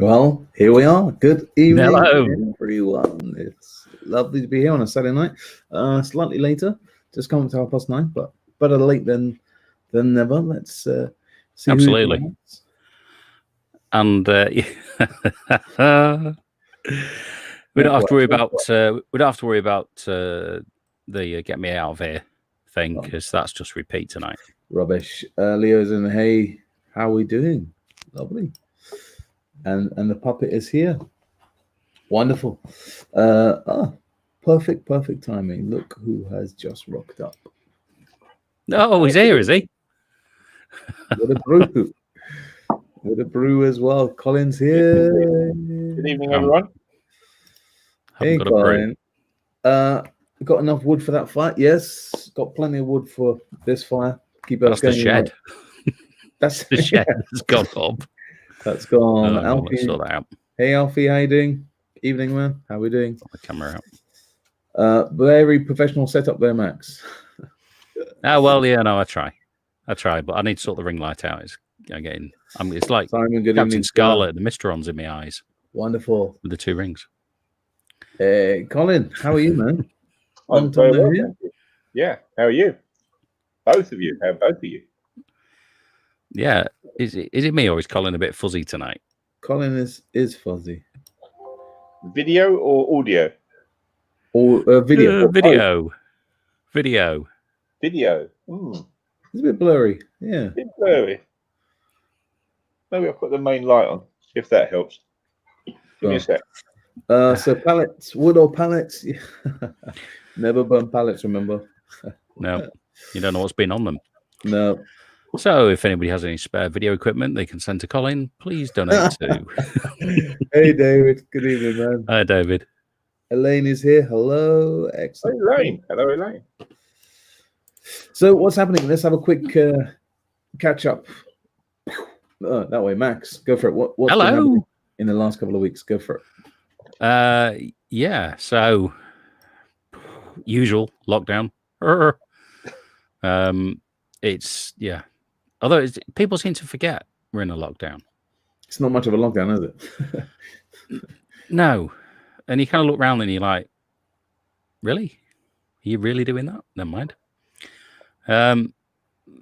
Well, here we are. Good evening, Hello. everyone. It's lovely to be here on a Saturday night. Slightly later, just coming to 9:30, but better late than never. Let's see. Absolutely. And we don't have to worry about the get me out of here thing, because that's just repeat tonight. Rubbish. Leo's in. Hey, how are we doing? Lovely. And the puppet is here. Wonderful. Perfect timing. Look who has just rocked up. Oh, he's here, is he? With a brew. With a brew as well. Colin's here. Good evening, everyone. Hey, Colin. Got enough wood for that fire? Yes. Got plenty of wood for this fire. Keep us going. The shed. That's the shed has gone up. That's gone. Alfie, sort that out. Hey, Alfie, how you doing? Evening, man. How we doing? Put the camera out. Very professional setup there, Max. Oh well, yeah, no, I try, but I need to sort the ring light out. It's like Simon, good Captain evening, Scarlet, the Mysterons in my eyes. Wonderful. With the two rings. Hey, Colin, how are you, man? I'm very well, thank you. Yeah, how are you? Both of you. How are both of you? Yeah, is it me, or is Colin a bit fuzzy tonight? Colin is fuzzy. Video or audio? Or video? Video. It's a bit blurry. Yeah. A bit blurry. Maybe I'll put the main light on, see if that helps. Give me a sec. So pallets, wood or pallets? Never burn pallets, remember? No, you don't know what's been on them. No. So if anybody has any spare video equipment they can send to Colin, please donate to. Hey, David. Good evening, man. Hi, David. Elaine is here. Hello. Excellent. Hey, Elaine. Hello, Elaine. So what's happening? Let's have a quick catch up. That way, Max. Go for it. What's been happening in the last couple of weeks? Go for it. Yeah. So usual lockdown. It's Although people seem to forget we're in a lockdown. It's not much of a lockdown, is it? No. And you kind of look around and you're like, really? Are you really doing that? Never mind.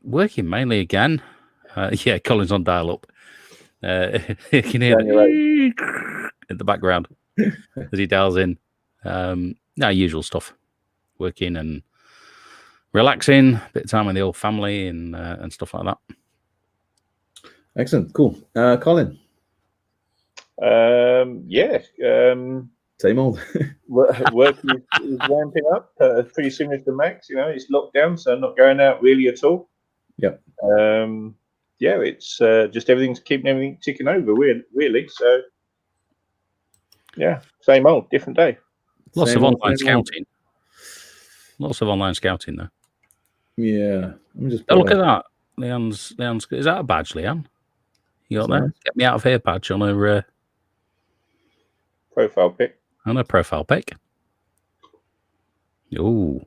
Working mainly again. Yeah, Colin's on dial-up. You can hear it in the background as he dials in. Usual stuff. Working and relaxing, a bit of time with the old family and stuff like that. Excellent, cool. Colin. Same old. Work is ramping up. Pretty similar to Max. It's lockdown, so I'm not going out really at all. Yep. It's just everything's keeping everything ticking over. Really. So yeah, same old, different day. Lots of online scouting. Lots of online scouting, though. Yeah. Look at that. Leanne's. Is that a badge, Leanne? You got that? Get me out of here badge on her profile pic. On her profile pic. Oh.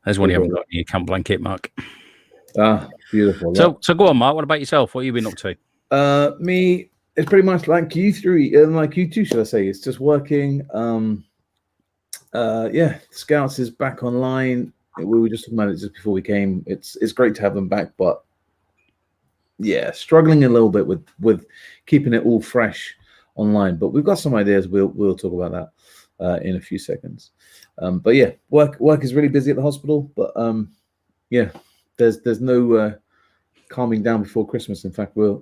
There's one you haven't got in your camp blanket, Mark. Ah, beautiful. So go on, Mark. What about yourself? What have you been up to? Me, it's pretty much like you two, should I say. It's just working. Scouts is back online. We were just talking about it just before we came. It's great to have them back, but yeah, struggling a little bit with keeping it all fresh online. But we've got some ideas. We'll talk about that in a few seconds. But yeah, work is really busy at the hospital. But there's no calming down before Christmas. In fact, we're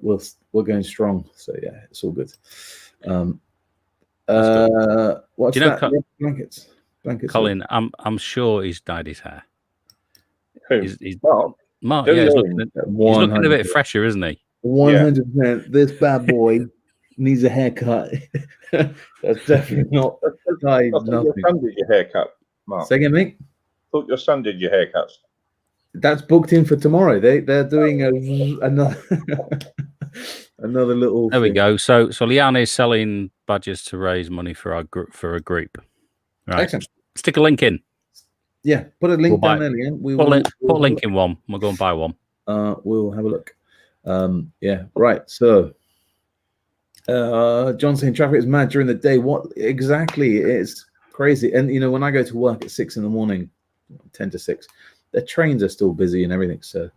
going strong. So yeah, it's all good. What's that? Blankets. Colin, I'm sure he's dyed his hair. Who? He's Mark, yeah, he's looking a bit fresher, isn't he? 100%. This bad boy needs a haircut. That's definitely not dyed. Your son did your haircut, Mark. Say again, mate? Thought your son did your haircuts. That's booked in for tomorrow. They're doing another little. There we go. So Leanne is selling badges to raise money for a group. Right. Excellent. Stick a link in. Yeah, put a link down there, Leanne. Put a link in one. We'll go and buy one. We'll have a look. Right. So John saying traffic is mad during the day. What exactly? It's crazy. And when I go to work at 6 a.m, 10 to 6, the trains are still busy and everything. So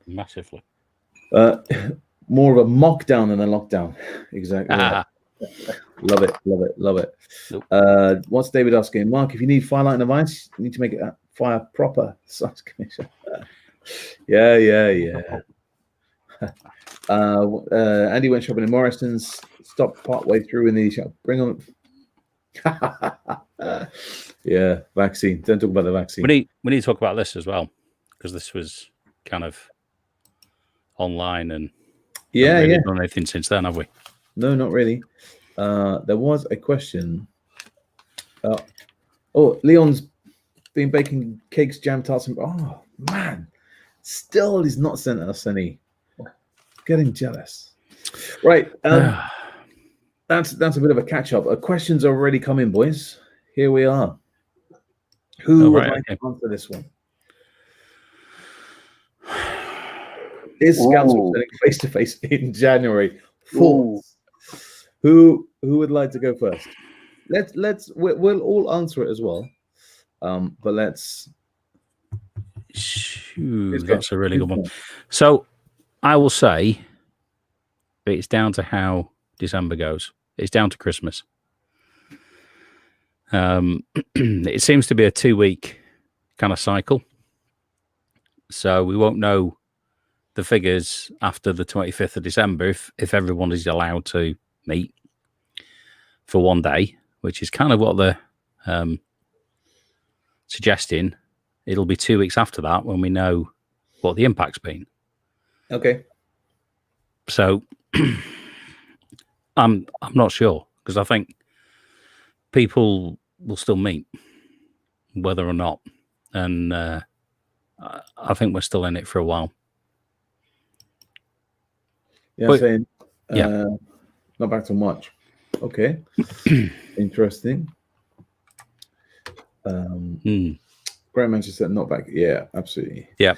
Massively. More of a mock down than a lockdown. Exactly. Love it. Nope. What's David asking? Mark, if you need firelight and device, you need to make it fire proper. Yeah. Andy went shopping in Morrison's, stopped partway through in the shop. Bring on. Yeah, vaccine. Don't talk about the vaccine. We need to talk about this as well, because this was kind of online and yeah. Done anything since then, have we? No, not really. There was a question. Leon's been baking cakes, jam tarts, and oh man, still he's not sent us any. Getting jealous. Right. That's a bit of a catch up. Questions are already coming, boys. Here we are. Who would like to answer this one? Is Scouts returning face to face in January? Thoughts? Who would like to go first? We'll all answer it as well. But let's. That's a really good one. So I will say it's down to how December goes. It's down to Christmas. It seems to be a 2-week kind of cycle. So we won't know the figures after the 25th of December if everyone is allowed to meet for one day, which is kind of what they're suggesting. It'll be 2 weeks after that when we know what the impact's been. Okay. So I'm not sure, because I think people will still meet whether or not, and I think we're still in it for a while. Yeah, I'm saying not back to March. Okay. Interesting. Graham Manchester not back. Yeah, absolutely. Yeah.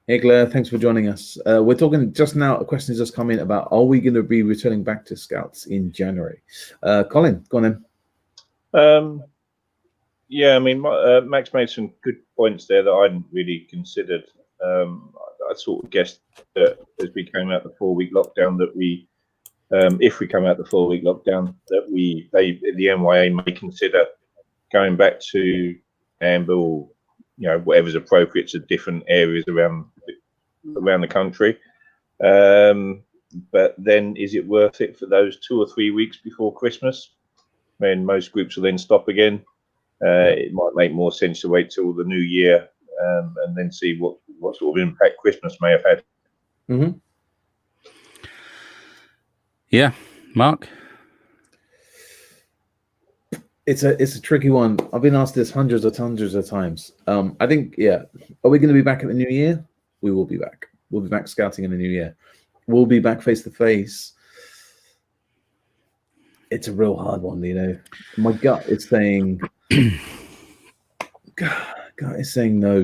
Egler, thanks for joining us. We're talking just now. A question has just come in about: are we going to be returning back to Scouts in January? Colin, go on then. Yeah, I mean, Max made some good points there that I hadn't really considered. I sort of guessed that as we came out the 4-week lockdown, that we, if we come out the 4-week lockdown, that the NYA may consider going back to amber or whatever's appropriate to different areas around the country. But then, is it worth it for those 2 or 3 weeks before Christmas, when most groups will then stop again? It might make more sense to wait till the new year and then see what sort of impact Christmas may have had. Mm-hmm. Yeah, Mark. It's a tricky one. I've been asked this hundreds of times. I think, are we going to be back at the new year? We will be back. We'll be back scouting in the new year. We'll be back face to face. It's a real hard one, My gut is saying, gut is saying no.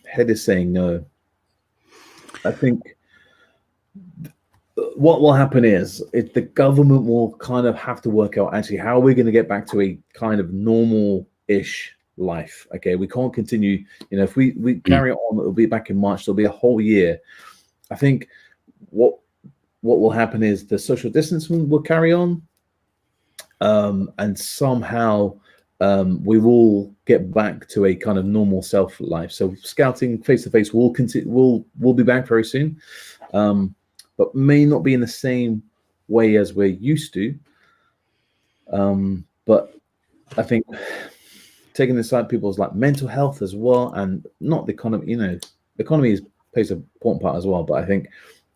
Head is saying no. I think what will happen is the government will kind of have to work out actually how we're going to get back to a kind of normal-ish life. Okay, we can't continue. If we carry on, it'll be back in March. There'll be a whole year. I think what will happen is the social distancing will carry on, and somehow we will get back to a kind of normal self life. So scouting face to face will continue. We'll be back very soon. But may not be in the same way as we're used to. But I think taking aside people's mental health as well, and not the economy, the economy plays an important part as well. But I think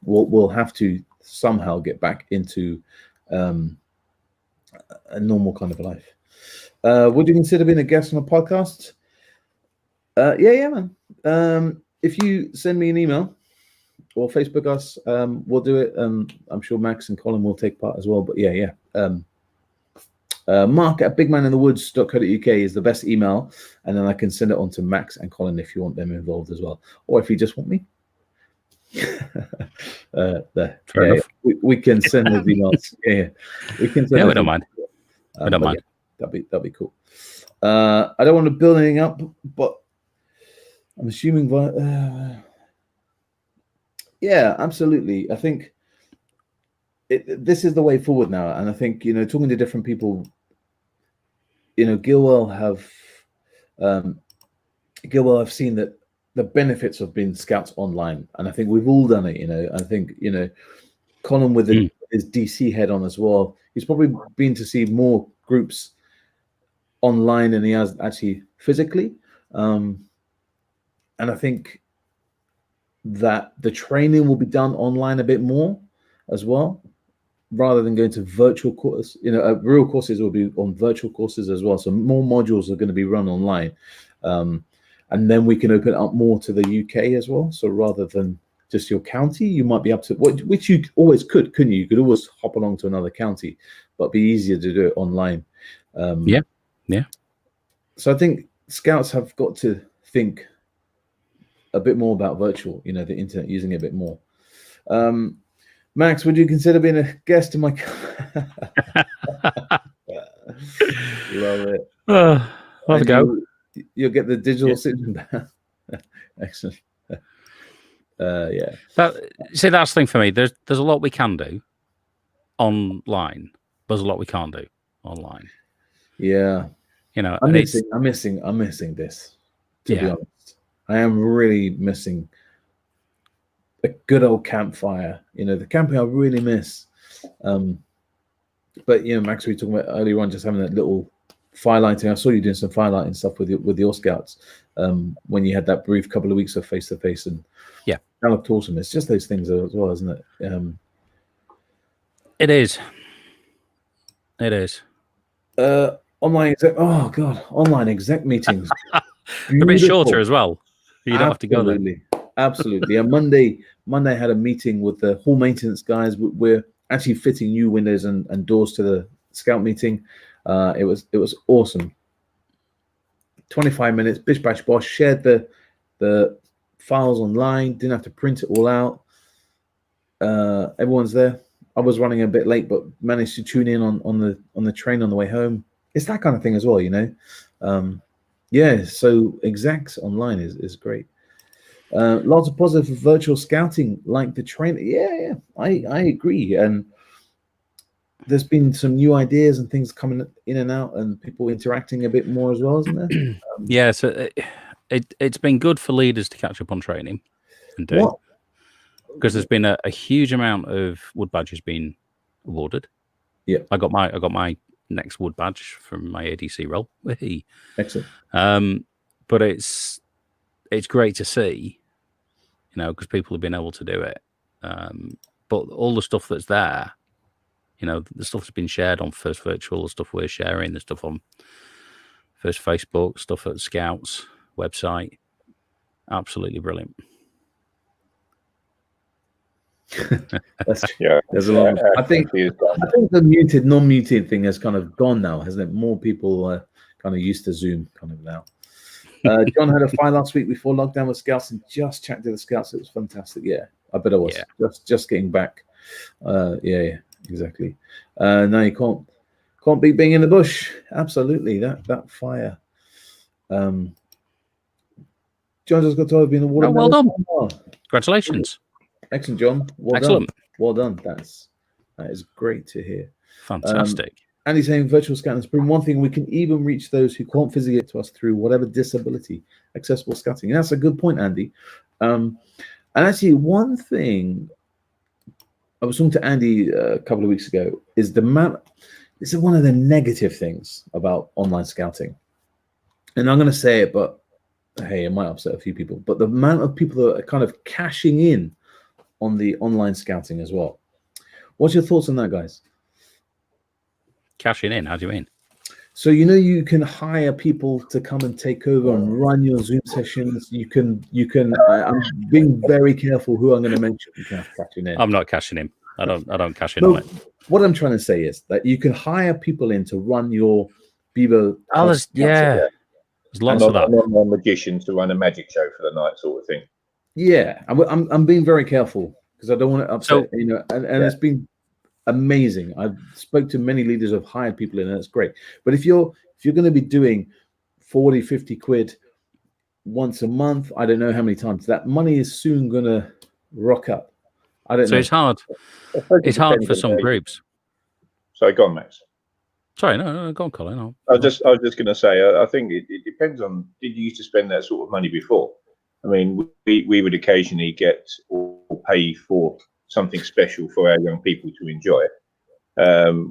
we'll have to somehow get back into a normal kind of life. Would you consider being a guest on a podcast? Yeah, man. If you send me an email or Facebook us, we'll do it. I'm sure Max and Colin will take part as well. But yeah. Mark at bigmaninthewoods.co.uk is the best email, and then I can send it on to Max and Colin if you want them involved as well, or if you just want me. Fair enough. We can send those emails. Yeah, we can. Send Yeah, we those don't emails. mind. We don't mind. Yeah, that'd be cool. I don't want to build anything up, but I'm assuming. Yeah, absolutely. I think this is the way forward now, and I think talking to different people. Gilwell have seen that the benefits of being scouts online, and I think we've all done it. I think Colin with his DC head on as well. He's probably been to see more groups online than he has actually physically, and I think that the training will be done online a bit more as well, rather than going to virtual courses. Real courses will be on virtual courses as well. So more modules are going to be run online. And then we can open it up more to the UK as well. So rather than just your county, you might be up to which you always couldn't you? You could always hop along to another county, but be easier to do it online. Yeah. So I think scouts have got to think a bit more about virtual, the internet, using it a bit more. Max, would you consider being a guest in my? Love it. Have a go. You'll get the digital signature. Excellent. Yeah. That's the thing for me. There's a lot we can do online. There's a lot we can't do online. Yeah. I'm missing this. To be honest, I am really missing a good old campfire. The camping I really miss. But Max, we were talking about earlier on, just having that little firelighting. I saw you doing some firelighting stuff with your scouts when you had that brief couple of weeks of face to face, and that looked awesome. It's just those things as well, isn't it? It is. It is. Online exec meetings. They're a bit shorter as well. You don't have to go there. Absolutely. And Monday I had a meeting with the hall maintenance guys. We're actually fitting new windows and doors to the scout meeting. It was awesome. 25 minutes, bish bash bosh. Shared the files online. Didn't have to print it all out. Everyone's there. I was running a bit late, but managed to tune in on the train on the way home. It's that kind of thing as well, So execs online is great. Lots of positive virtual scouting, like the training. Yeah, I agree. And there's been some new ideas and things coming in and out, and people interacting a bit more as well, isn't there? So it's been good for leaders to catch up on training and do, because there's been a huge amount of wood badges being awarded. Yeah, I got my next wood badge from my ADC role. Excellent. But it's great to see, because people have been able to do it. But all the stuff that's there, the stuff that's been shared on First Virtual, the stuff we're sharing, the stuff on First Facebook, stuff at Scouts website, absolutely brilliant. There's a lot. I think the non-muted thing has kind of gone now, hasn't it? More people are kind of used to Zoom kind of now. John had a fire last week before lockdown with scouts and just chatted to the scouts. It was fantastic. Yeah, I bet it was. Just getting back. Yeah, exactly. No, you can't beat being in the bush. Absolutely, that fire. John just got told being awarded. Well done. Congratulations. Excellent, John. Excellent. Well done. That is great to hear. Fantastic. Andy's saying virtual scouting has been one thing we can even reach those who can't physically get to us through whatever disability, accessible scouting. And that's a good point, Andy. And actually, one thing I was talking to Andy a couple of weeks ago is this is one of the negative things about online scouting. And I'm going to say it, but hey, it might upset a few people. But the amount of people that are kind of cashing in on the online scouting as well. What's your thoughts on that, guys? Cashing in? How do you mean? So you can hire people to come and take over and run your Zoom sessions. You can. I'm being very careful who I'm going to mention. You can cashing in. I'm not cashing in. I don't cash in on it. What I'm trying to say is that you can hire people in to run your Beaver. Oh, there's lots of that. Not magicians to run a magic show for the night, sort of thing. Yeah, I'm being very careful because I don't want to upset, you know, and it's been amazing. I've spoke to many leaders who have hired people in, and it's great. But if you're going to be doing 40, 50 quid once a month, I don't know how many times, that money is soon going to rock up. I don't know. It's hard. It's hard for some groups. Sorry, go on, Max. Sorry, no, go on, Colin. I was just going to say, I think it depends on, did you used to spend that sort of money before? I mean, we would occasionally get or pay for something special for our young people to enjoy,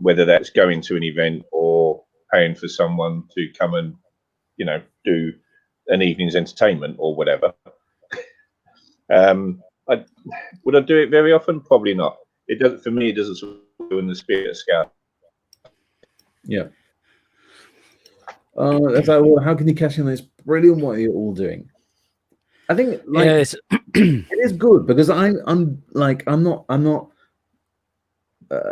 whether that's going to an event or paying for someone to come and, you know, do an evening's entertainment or whatever. Would I do it very often? Probably not. It doesn't, for me, it doesn't sort of go in the spirit of Scout. Yeah. That's like, well, how can you cash in this? Brilliant what you're all doing. I think like it is good because I'm not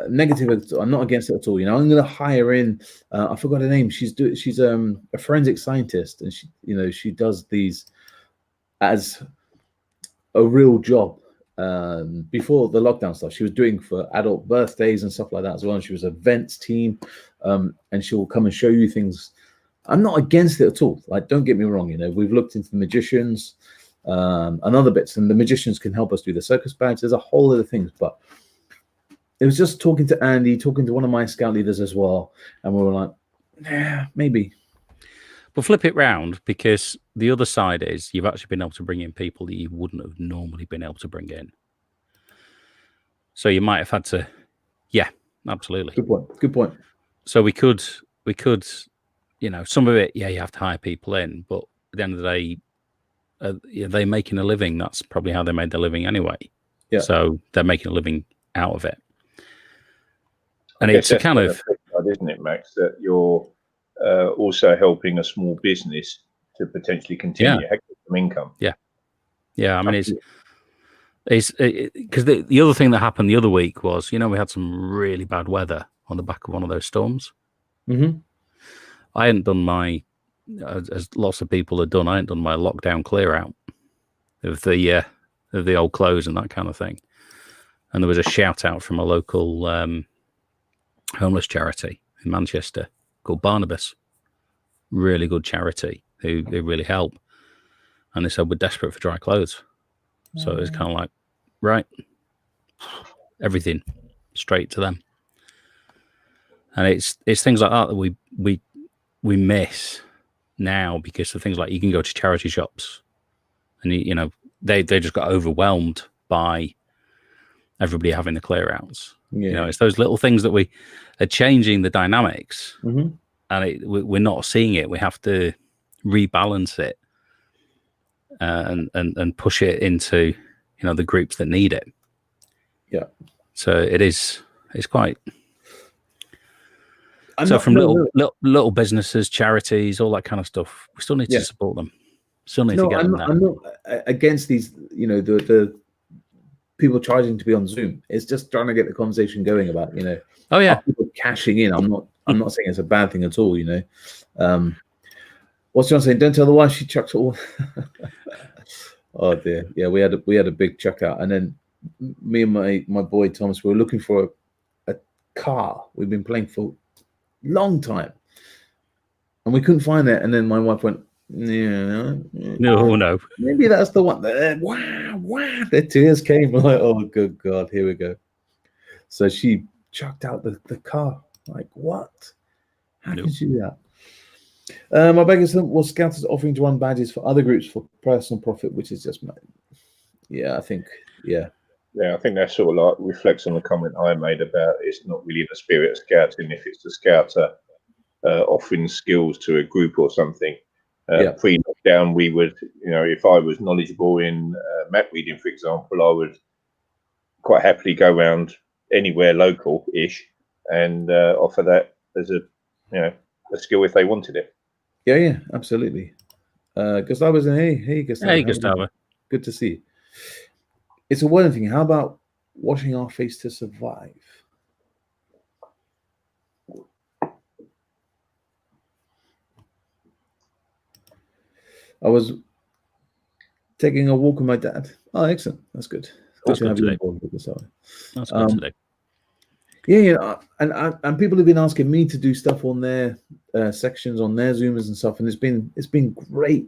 negative. I'm not against it at all. You know, I'm going to hire in. I forgot her name. She's a forensic scientist, and she does these as a real job. Before the lockdown stuff, she was doing for adult birthdays and stuff like that as well. And she was events team, and she'll come and show you things. I'm not against it at all. Like, don't get me wrong. You know, we've looked into the magicians and other bits, and the magicians can help us do the circus bags. There's a whole other things, but it was just talking to Andy, talking to one of my scout leaders as well, and we were like, yeah, maybe. But flip it round, because the other side is you've actually been able to bring in people that you wouldn't have normally been able to bring in. So you might have had to, yeah, absolutely. Good point. So we could, you know, some of it, yeah, you have to hire people in, but at the end of the day, they're making a living. That's probably how they made their living anyway. Yeah. So they're making a living out of it. And it's a kind of, isn't it, Max, that you're also helping a small business to potentially continue some income. Yeah. I mean, it's because the other thing that happened the other week was, you know, we had some really bad weather on the back of one of those storms. Mm-hmm. I hadn't done my, as lots of people had done, I hadn't done my lockdown clear out of the old clothes and that kind of thing. And there was a shout out from a local homeless charity in Manchester called Barnabas. Really good charity who really help. And they said, we're desperate for dry clothes. So it was kind of like, right, everything straight to them. And it's things like that we miss now, because of things like you can go to charity shops and you know they just got overwhelmed by everybody having the clear outs. Yeah. You know, it's those little things that we are changing the dynamics, and we're not seeing it. We have to rebalance it and push it into, you know, the groups that need it. Yeah. So it's quite. From little businesses, charities, all that kind of stuff, we still need to support them. Still need to get them there. I'm not against these, you know, the people charging to be on Zoom. It's just trying to get the conversation going about, you know, people cashing in. I'm not saying it's a bad thing at all, you know. What's John saying? Don't tell the wife she chucks it all. Oh dear. Yeah, we had a big chuck out, and then me and my boy Thomas, we were looking for a car. We've been playing for long time, and we couldn't find it. And then my wife went, no, maybe that's the one. Wow, the tears came. We're like, oh good God, here we go. So she chucked out the car. Like, what? How can she do that? My bag is, well, Scouts is offering to run badges for other groups for personal profit, which is just, I think I think that sort of like reflects on the comment I made about it's not really the spirit of Scouting if it's the Scouts are offering skills to a group or something. Pre-lockdown, we would, you know, if I was knowledgeable in map reading, for example, I would quite happily go around anywhere local-ish and offer that as a, you know, a skill if they wanted it. Yeah, absolutely. Gustavo was in. Hey, Gustavo. Hey, Gustavo. Good to see you. It's a wording thing. How about washing our face to survive? I was taking a walk with my dad, Oh, excellent. That's good. That's to good have you to on do. board with this. That's good to do. Yeah, and people have been asking me to do stuff on their sections on their Zoomers and stuff, and it's been great.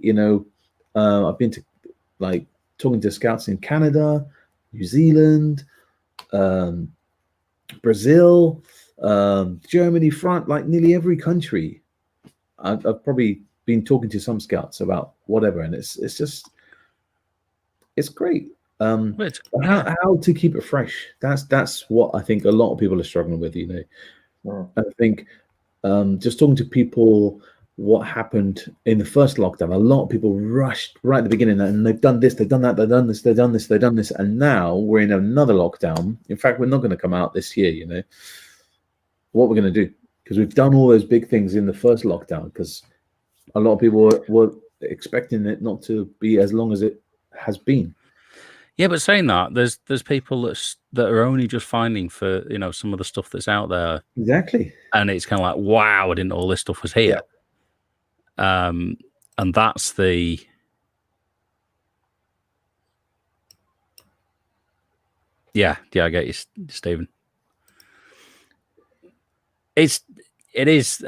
I've been to like talking to scouts in Canada, New Zealand, Brazil, Germany, France, like nearly every country. I've probably been talking to some scouts about whatever, and it's great. How to keep it fresh? That's what I think a lot of people are struggling with. I think just talking to people, what happened in the first lockdown, a lot of people rushed right at the beginning, and they've done this, they've done that, they've done this, they've done this, they've done this, and now we're in another lockdown. In fact, we're not going to come out this year. What we're going to do, because we've done all those big things in the first lockdown, because a lot of people were expecting it not to be as long as it has been. Yeah, but saying that, there's people that are only just finding for some of the stuff that's out there. Exactly. And it's kind of like, wow, I didn't know all this stuff was here. Yeah. And that's the I get you, Stephen. It is.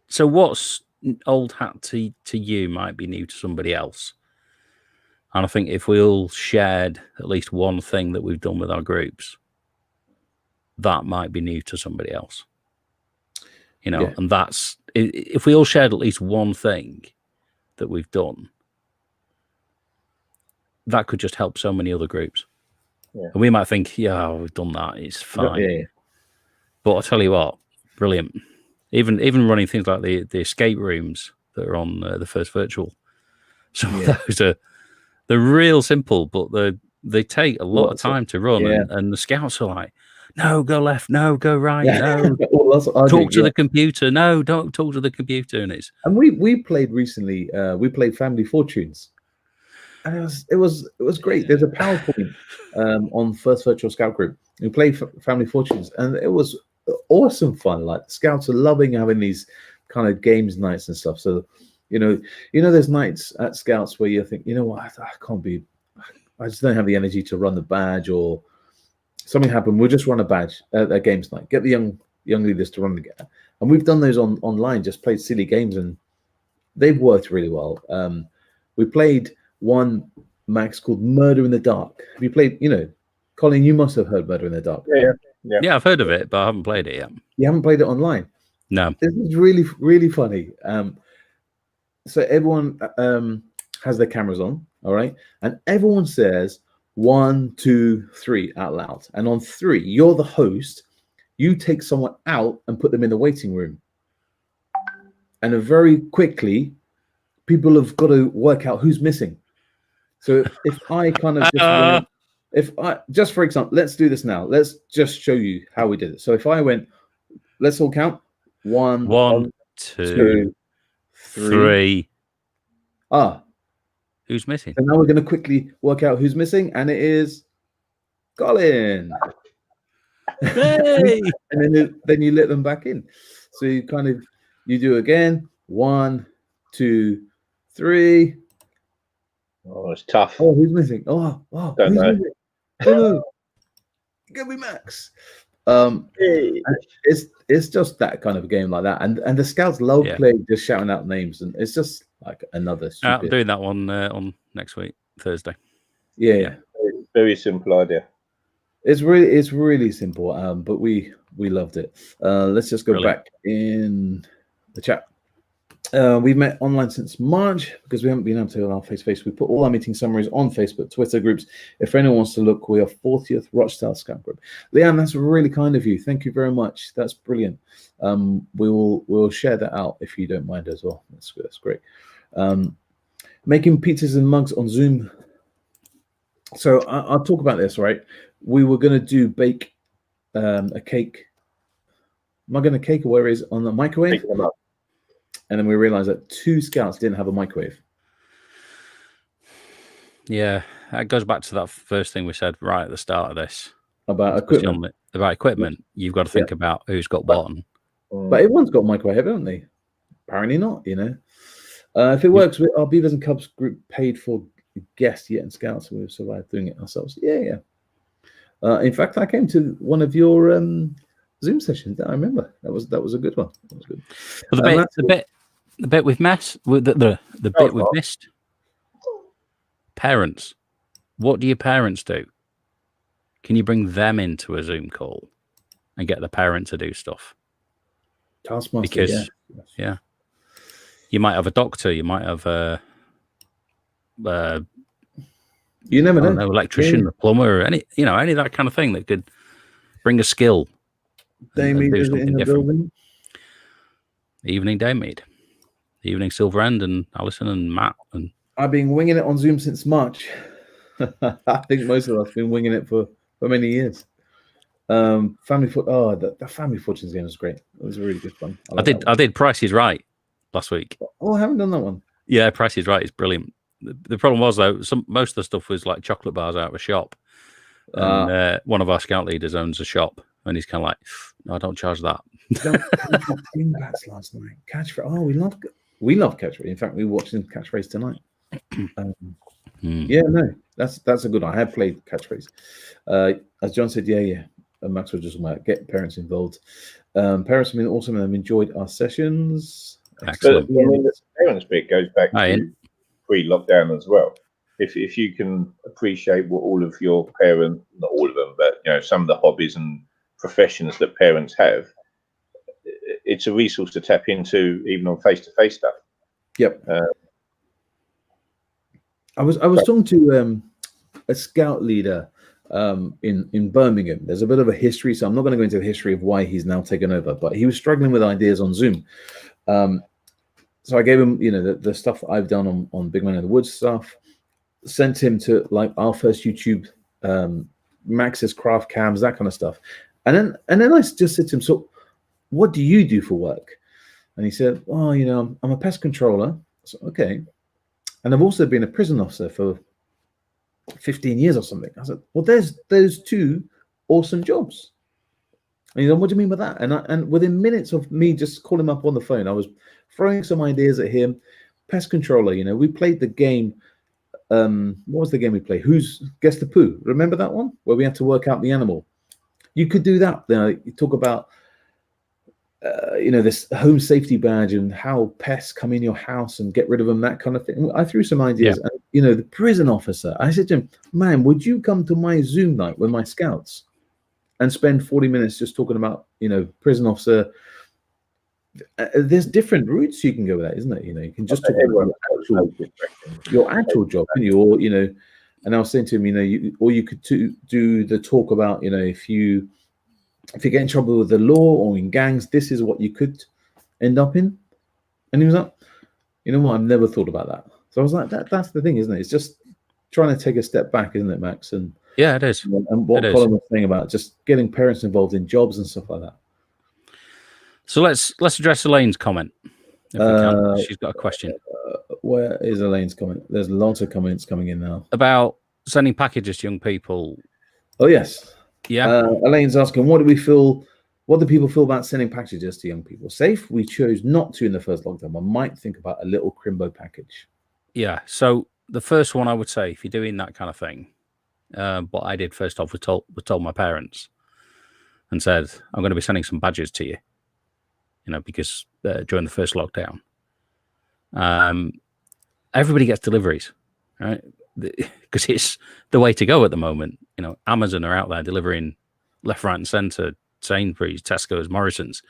So what's old hat to you might be new to somebody else. And I think if we all shared at least one thing that we've done with our groups, that might be new to somebody else. And that's, if we all shared at least one thing that we've done, that could just help so many other groups. Yeah. And we might think, yeah, we've done that, it's fine. Yeah. But I'll tell you what, brilliant. Even running things like the escape rooms that are on the first virtual. Some of those they're real simple, but they take a lot of time to run. Yeah. And the scouts are like, no, go left, no, go right, no. Talk to the computer. No, don't talk to the computer. And we played recently, we played Family Fortunes. And it was great. There's a PowerPoint on First Virtual Scout Group. We played Family Fortunes, and it was awesome fun. Like, the scouts are loving having these kind of games nights and stuff. So, there's nights at Scouts where you think, you know what, I just don't have the energy to run the badge, or something happened. We'll just run a games night. Get the young leaders to run the game. And we've done those online, just played silly games, and they've worked really well. We played one, Max, called Murder in the Dark. Have you played, Colin, you must have heard Murder in the Dark. Yeah, I've heard of it, but I haven't played it yet. You haven't played it online? No. This is really, really funny. So everyone has their cameras on, all right? And everyone says 1, 2, 3 out loud. And on 3, you're the host. You take someone out and put them in the waiting room. And very quickly, people have got to work out who's missing. So if I kind of just for example, let's do this now. Let's just show you how we did it. So if I went, let's all count. 1, 2, 3. Who's missing? And now we're going to quickly work out who's missing, and it is Colin. Hey! And then you let them back in. So you do again. 1, 2, 3. Oh, it's tough. Oh, who's missing? Oh, don't know. Oh, give me Max. It's just that kind of game like that, and the scouts love playing, just shouting out names, and it's just like another. I'm doing that one on next week, Thursday. Yeah. Very simple idea. It's really simple, but we loved it. Let's just go back in the chat. We've met online since March because we haven't been able to go on face-to-face. We put all our meeting summaries on Facebook, Twitter groups. If anyone wants to look, we are 40th Rochdale Scout Group. Leanne, that's really kind of you. Thank you very much. That's brilliant. We'll share that out if you don't mind as well. That's great. Making pizzas and mugs on Zoom. So I'll talk about this, right? We were going to bake a cake. Mug and a cake, or where is on the microwave? And then we realized that 2 scouts didn't have a microwave. Yeah, that goes back to that first thing we said right at the start of this. About equipment. About equipment. You've got to think about who's got what. But everyone's got a microwave, haven't they? Apparently not, If it works, our Beavers and Cubs group paid for guest yet in Scouts, so we've survived doing it ourselves. Yeah. In fact, I came to one of your Zoom sessions. I remember that was a good one. That was good. Well, the bit we've missed, the bit we've missed. Parents, what do your parents do? Can you bring them into a Zoom call and get the parent to do stuff? Taskmaster, because you might have a doctor, you might have a you never know, electrician, a plumber, or any of that kind of thing that could bring a skill. Daymead is in the building. Evening Daymead, Evening Silverend, and Alison and Matt. And I've been winging it on Zoom since March. I think most of us have been winging it for many years. Family the Family Fortunes game was great. It was really good fun. I did Price is Right last week. Oh, I haven't done that one. Yeah, Price is Right is brilliant. The problem was though, most of the stuff was like chocolate bars out of a shop, and one of our scout leaders owns a shop, and he's kind of like, "No, I don't charge that." Bats last night. Catchphrase. Oh, we love catchphrase. In fact, we watched him catchphrase tonight. Yeah, no, that's a good one. I have played catchphrase. As John said, yeah. Max was just about get parents involved. Parents have been awesome and have enjoyed our sessions. Excellent. But, I mean, the parents bit goes back to pre-lockdown as well. If you can appreciate what all of your parents, not all of them, but some of the hobbies and professions that parents have, it's a resource to tap into even on face-to-face stuff. Yep. I was talking to a scout leader in Birmingham. There's a bit of a history, so I'm not going to go into the history of why he's now taken over, but he was struggling with ideas on Zoom. So I gave him, the stuff that I've done on Big Man in the Woods stuff, sent him to like our first YouTube, Max's craft cams, that kind of stuff. And then I just said to him, so what do you do for work? And he said, oh, I'm a pest controller. So, okay. And I've also been a prison officer for 15 years or something. I said, well, there's those two awesome jobs. And he said, what do you mean by that? And within minutes of me just calling him up on the phone, I was throwing some ideas at him. Pest controller, we played the game. What was the game we played? Who's Guess the Poo? Remember that one? Where we had to work out the animal. You could do that. You talk about, this home safety badge and how pests come in your house and get rid of them, that kind of thing. I threw some ideas. Yeah. And, the prison officer, I said to him, man, would you come to my Zoom night with my scouts and spend 40 minutes just talking about, prison officer? There's different routes you can go with that, isn't it? You can just talk about your actual job, or, and I was saying to him, you could do the talk about, if you get in trouble with the law or in gangs, this is what you could end up in. And he was like, you know what? I've never thought about that. So I was like, that's the thing, isn't it? It's just trying to take a step back, isn't it, Max? And yeah, it is. And what Colin was saying about just getting parents involved in jobs and stuff like that. So let's address Elaine's comment. If we can. She's got a question. Where is Elaine's comment? There's lots of comments coming in now about sending packages to young people. Oh yes. Yeah. Elaine's asking, what do people feel about sending packages to young people? Safe? We chose not to in the first lockdown. I might think about a little Crimbo package. Yeah. So the first one I would say, if you're doing that kind of thing, what I did first off was told my parents and said, I'm going to be sending some badges to you, because during the first lockdown, everybody gets deliveries, right? Because it's the way to go at the moment. Amazon are out there delivering left, right, and centre. Sainsbury's, Tesco's, Morrison's.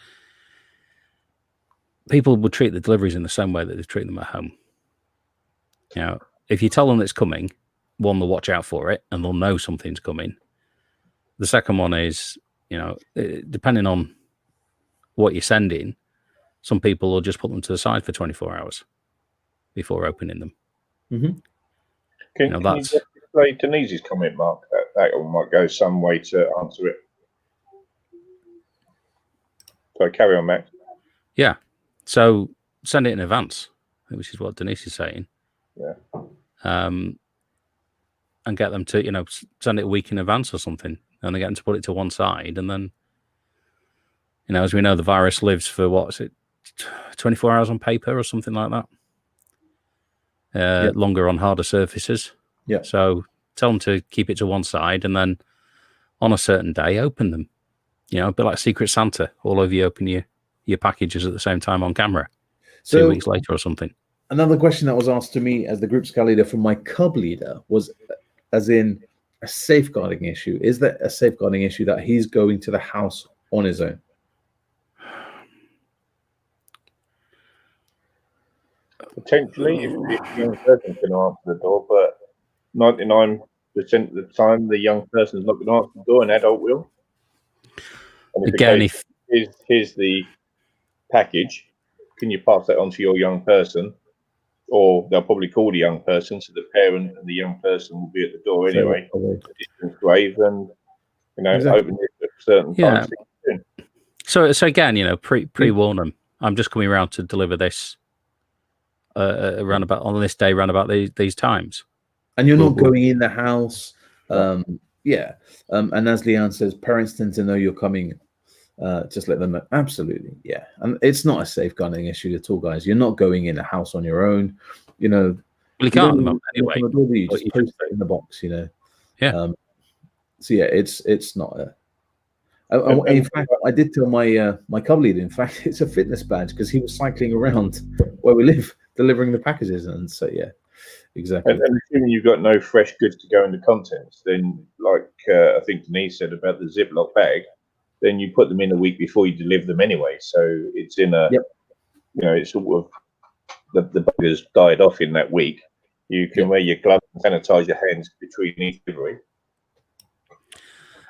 People would treat the deliveries in the same way that they treat them at home. If you tell them it's coming, one, they'll watch out for it and they'll know something's coming. The second one is, depending on what you're sending, some people will just put them to the side for 24 hours before opening them. Mm-hmm. Can you just play Denise's comment, Mark? That one might go some way to answer it. So carry on, Max. Yeah. So send it in advance, which is what Denise is saying. Yeah. And get them to, send it a week in advance or something. And they get them to put it to one side. And then, as we know, the virus lives for 24 hours on paper or something like that. longer on harder surfaces. Yeah. So tell them to keep it to one side, and then on a certain day, open them. You know, a bit like Secret Santa. All of you open your packages at the same time on camera. So 2 weeks later or something. another question that was asked to me as the group scout leader from my cub leader was, as in a safeguarding issue. Is there a safeguarding issue that he's going to the house on his own? Potentially, if the young person can answer the door, but 99% of the time, the young person is not going to answer the door. An adult will. And Again, here's the package, can you pass that on to your young person? Or they'll probably call the young person, so the parent and the young person will be at the door anyway. Distance grave, and open it at certain times. So again, pre-warn them. I'm just coming around to deliver this around about on this day, around about these times. And you're not going in the house. And as Leanne says, parents tend to know you're coming. Just let them know. Absolutely, yeah. And it's not a safeguarding issue at all, guys. You're not going in a house on your own. Well, you can't anyway. You just post it in the box, Yeah. So yeah, it's not a. In fact, I did tell my cub leader. In fact, it's a fitness badge because he was cycling around where we live, delivering the packages, and so yeah, exactly. And assuming you've got no fresh goods to go in the contents, then like I think Denise said about the Ziploc bag, then you put them in a week before you deliver them anyway. So it's in a, it's sort of the buggers died off in that week. You can wear your gloves and sanitize your hands between each delivery.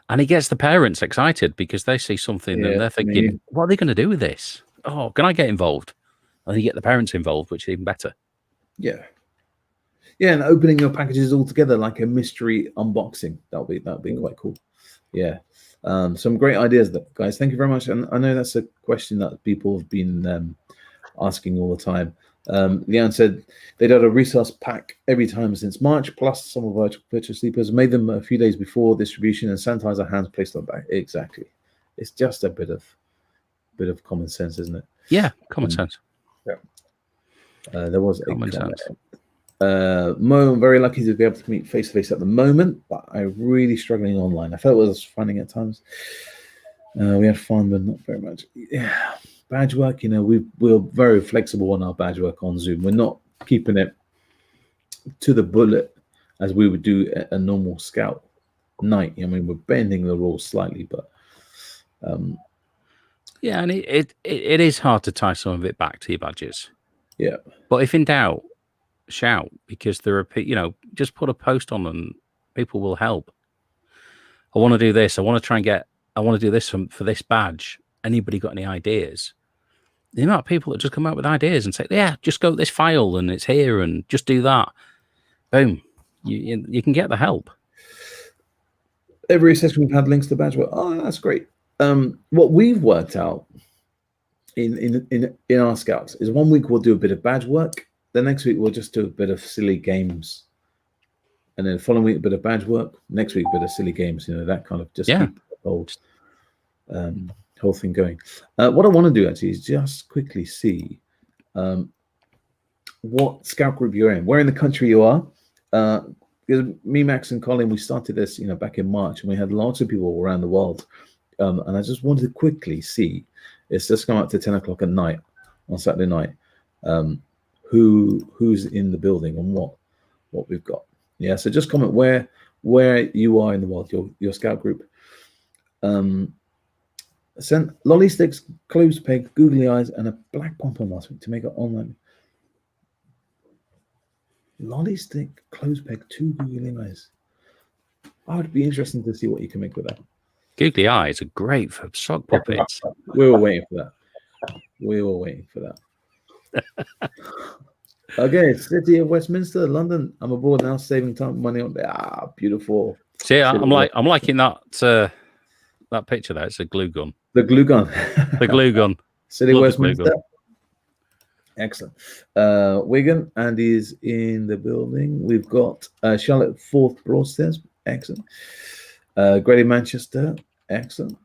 And it gets the parents excited because they see something and they're thinking, what are they going to do with this? Oh, can I get involved? And you get the parents involved, which is even better. Yeah. Yeah, and opening your packages all together like a mystery unboxing. That'll be quite cool. Yeah. Some great ideas, guys. Thank you very much. And I know that's a question that people have been asking all the time. Leanne said they'd had a resource pack every time since March, plus some of our purchase sleepers made them a few days before distribution and sanitize our hands placed on back. Exactly. It's just a bit of common sense, isn't it? Yeah, common sense. Yeah. There was common sense. Mo, I'm very lucky to be able to meet face to face at the moment, but I'm really struggling online. I felt it was finding at times. We had fun, but not very much. Yeah. Badge work, we're very flexible on our badge work on Zoom. We're not keeping it to the bullet as we would do a normal scout night. I mean, we're bending the rules slightly, but and it is hard to tie some of it back to your badges. Yeah, but if in doubt, shout, because there are just put a post on and people will help. I want to do this. I want to do this for this badge. Anybody got any ideas? The amount of people that just come out with ideas and say, yeah, just go to this file and it's here and just do that. Boom. You can get the help. Every session we've had links to badge work. Oh, that's great. What we've worked out in our scouts is 1 week we'll do a bit of badge work. The next week we'll just do a bit of silly games. And then the following week a bit of badge work. Next week a bit of silly games, that kind of just keep the whole thing going. What I want to do actually is just quickly see what scout group you're in, where in the country you are. Because me, Max, and Colin, we started this, back in March, and we had lots of people around the world. And I just wanted to quickly see. It's just come up to 10 o'clock at night on Saturday night. Who's in the building and what we've got. Yeah. So just comment where you are in the world, your scout group. Sent lolly sticks, clothes peg, googly eyes, and a black pom-pom last week to make it online. Lolly stick, clothes peg, 2 googly eyes. I would be interested to see what you can make with that. Googly eyes are great for sock puppets. We were waiting for that. Okay, City of Westminster, London. I'm aboard now, saving time, money on there. Ah, beautiful. See, I'm liking that that picture there. It's a glue gun. The glue gun. The glue gun. City of Westminster. Excellent. Wigan, Andy's in the building. We've got Charlotte 4th Broadstairs. Excellent. Grady Manchester. Excellent.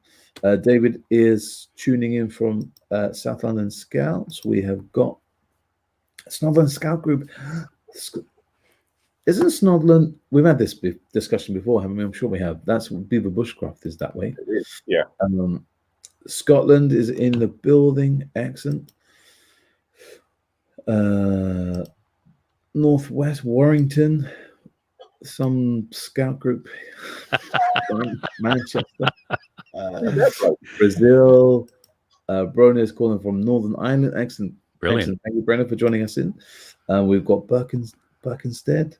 David is tuning in from South London Scouts. We have got Southern Scout Group. Isn't Snodland? We've had this discussion before, haven't we? I'm sure we have. That's Beaver Bushcraft is that way. It is, yeah. Scotland is in the building. Excellent. Northwest Warrington, some scout group. Manchester, Brazil. Brona is calling from Northern Ireland. Excellent. Brilliant. Excellent. Thank you, Brenna, for joining us in. We've got Berkhamsted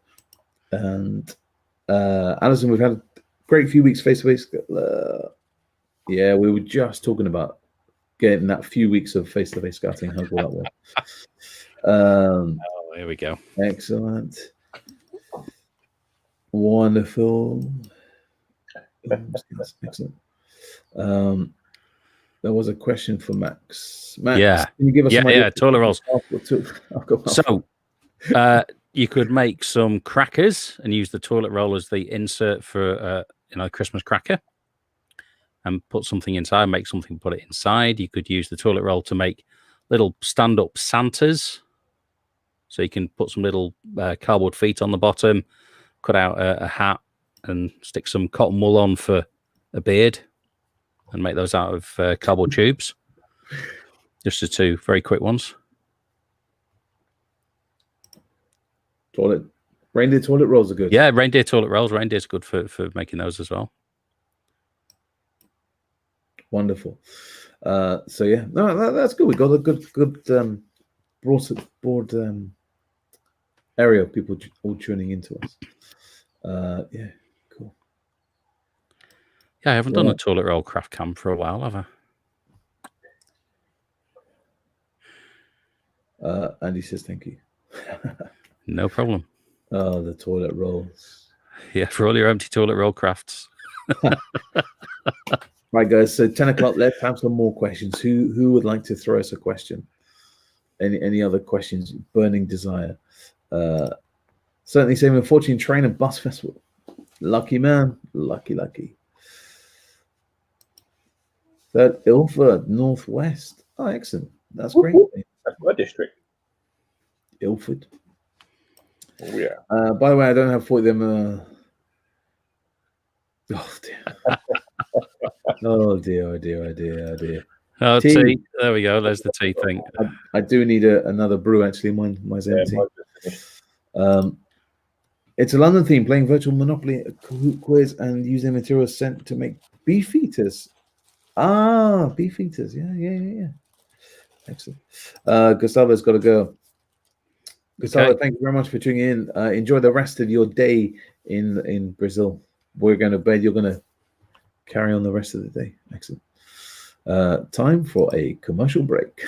and Alison. We've had a great few weeks face to face. Yeah, we were just talking about getting that few weeks of face to face scouting. How cool that was. Oh, here we go. Excellent. Wonderful. Excellent. There was a question for Max. Max, can you give us some ideas? Toilet rolls. So you could make some crackers and use the toilet roll as the insert for Christmas cracker, and put something inside, make something, put it inside. You could use the toilet roll to make little stand-up Santas. So you can put some little cardboard feet on the bottom, cut out a hat, and stick some cotton wool on for a beard, and make those out of cardboard tubes. Just the two very quick ones. Reindeer toilet rolls are good. Yeah, reindeer toilet rolls. Reindeer's good for making those as well. Wonderful. So yeah, no, that's good. We got a good broad area of people all tuning into us. Yeah, cool. Yeah, I haven't done a toilet roll craft cam for a while, have I? Andy says thank you. No problem. Oh, the toilet rolls. Yeah, for all your empty toilet roll crafts. Right, guys. So 10 o'clock. Let's have some more questions. Who would like to throw us a question? Any other questions? Burning desire. Certainly saying unfortunately train and bus festival. Lucky man. Lucky. That Ilford, Northwest. Oh, excellent. That's great. That's my district. Ilford. Oh, yeah. By the way, I don't have 40 them. Oh, dear. Oh, dear. Oh, tea. There we go. There's the tea thing. I do need another brew, actually. Mine's empty. It's a London theme, playing virtual Monopoly, a Kahoot quiz, and using materials sent to make beef eaters. Ah, beef eaters. Yeah. Excellent. Gustavo's got to go. Gustavo, thank you very much for tuning in. Enjoy the rest of your day in Brazil. We're going to bed. You're going to carry on the rest of the day. Excellent. Time for a commercial break.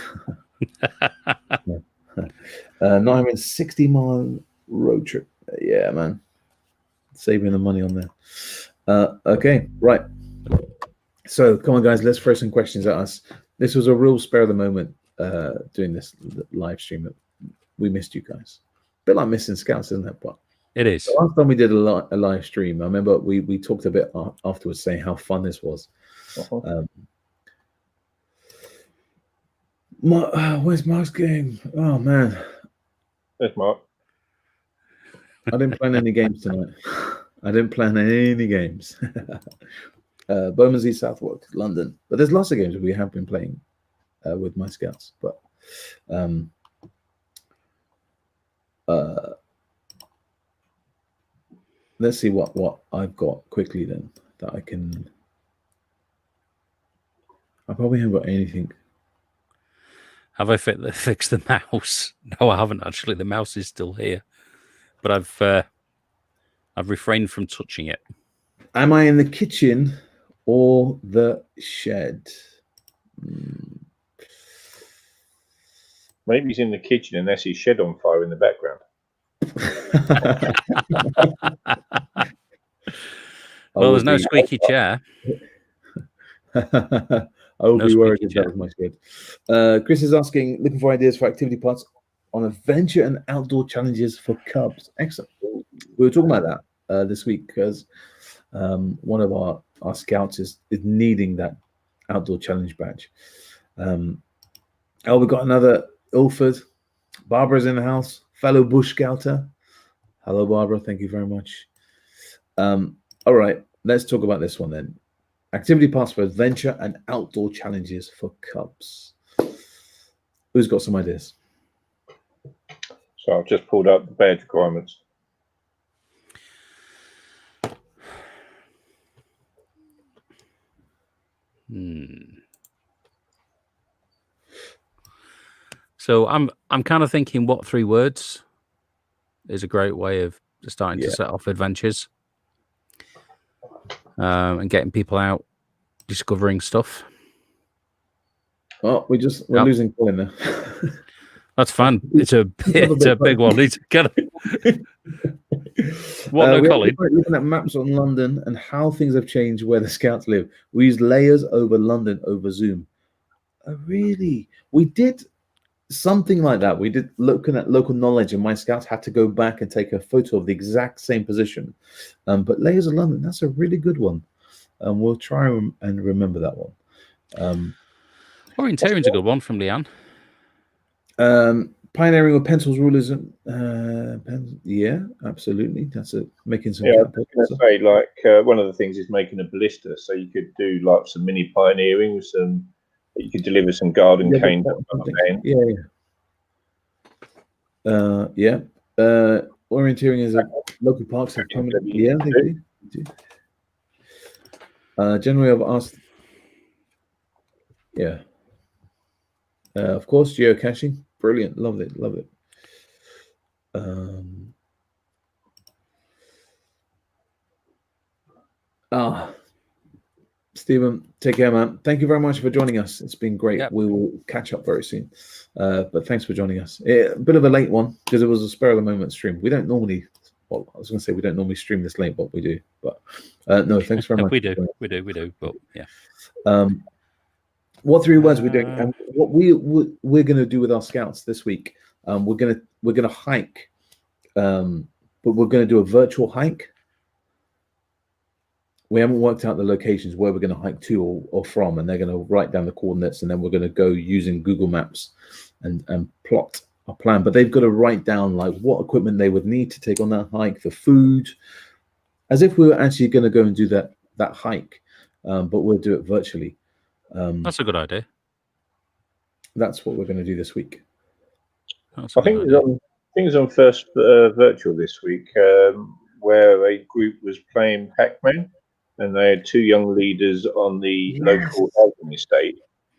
960-mile road trip. Yeah, man. Saving the money on there. Okay, right. So, come on, guys. Let's throw some questions at us. This was a real spare of the moment doing this live stream. We missed you guys. A bit like missing scouts, isn't it? But it is. The last time we did a live stream, I remember we talked a bit afterwards saying how fun this was. Where's Mark's game? Oh, man. There's Mark. I didn't plan any games tonight. Bermondsey, Southwark, London. But there's lots of games we have been playing with my scouts. But let's see what I've got quickly then that I can. I probably haven't got anything. Have I fixed the mouse? No, I haven't actually. The mouse is still here, but I've refrained from touching it. Am I in the kitchen or the shed? Maybe he's in the kitchen and that's his shed on fire in the background. Well, there's no squeaky chair. I will be worried if that was my shed. Chris is asking, looking for ideas for activity parts on adventure and outdoor challenges for cubs. Excellent. We were talking about that this week because one of our scouts is needing that outdoor challenge badge. We've got another Ilford. Barbara's in the house. fellow Bush Scouter. Hello, Barbara. Thank you very much. All right, let's talk about this one then. Activity paths for adventure and outdoor challenges for cubs. Who's got some ideas? So I've just pulled up the badge requirements. So I'm kind of thinking, what 3 words is a great way of starting to set off adventures and getting people out discovering stuff. Oh, we're losing Colin there. That's fun. It's a big one. What, Colin? Looking at maps on London and how things have changed where the scouts live. We use layers over London over Zoom. Oh, really? We did something like that. We did looking at local knowledge, and my scouts had to go back and take a photo of the exact same position. But layers of London, that's a really good one. We'll try and remember that one. Orienteering's a good one from Leanne. Pioneering with pencils, rulers, and yeah, absolutely. That's making some. Yeah, I was going to say, like, one of the things is making a ballista, so you could do like some mini pioneering with some. You could deliver some garden cane. Orienteering is a local parks have permanent. Yeah, they do. Generally, I've asked. Yeah. Of course, geocaching. Brilliant. Love it. Stephen, take care, man. Thank you very much for joining us. It's been great. Yep. We will catch up very soon. But thanks for joining us. A bit of a late one because it was a spur of the moment stream. We don't normally, well, I was going to say we don't normally stream this late, but we do. But no, thanks very much. we do. But yeah. What 3 words we're doing, and what we're going to do with our scouts this week? We're gonna hike, but we're going to do a virtual hike. We haven't worked out the locations where we're going to hike to or from, and they're going to write down the coordinates, and then we're going to go using Google Maps and plot a plan. But they've got to write down like what equipment they would need to take on that hike, the food, as if we were actually going to go and do that hike, but we'll do it virtually. That's a good idea. That's what we're going to do this week. I think it was on first virtual this week, where a group was playing Pac-Man, and they had 2 young leaders on the local housing estate.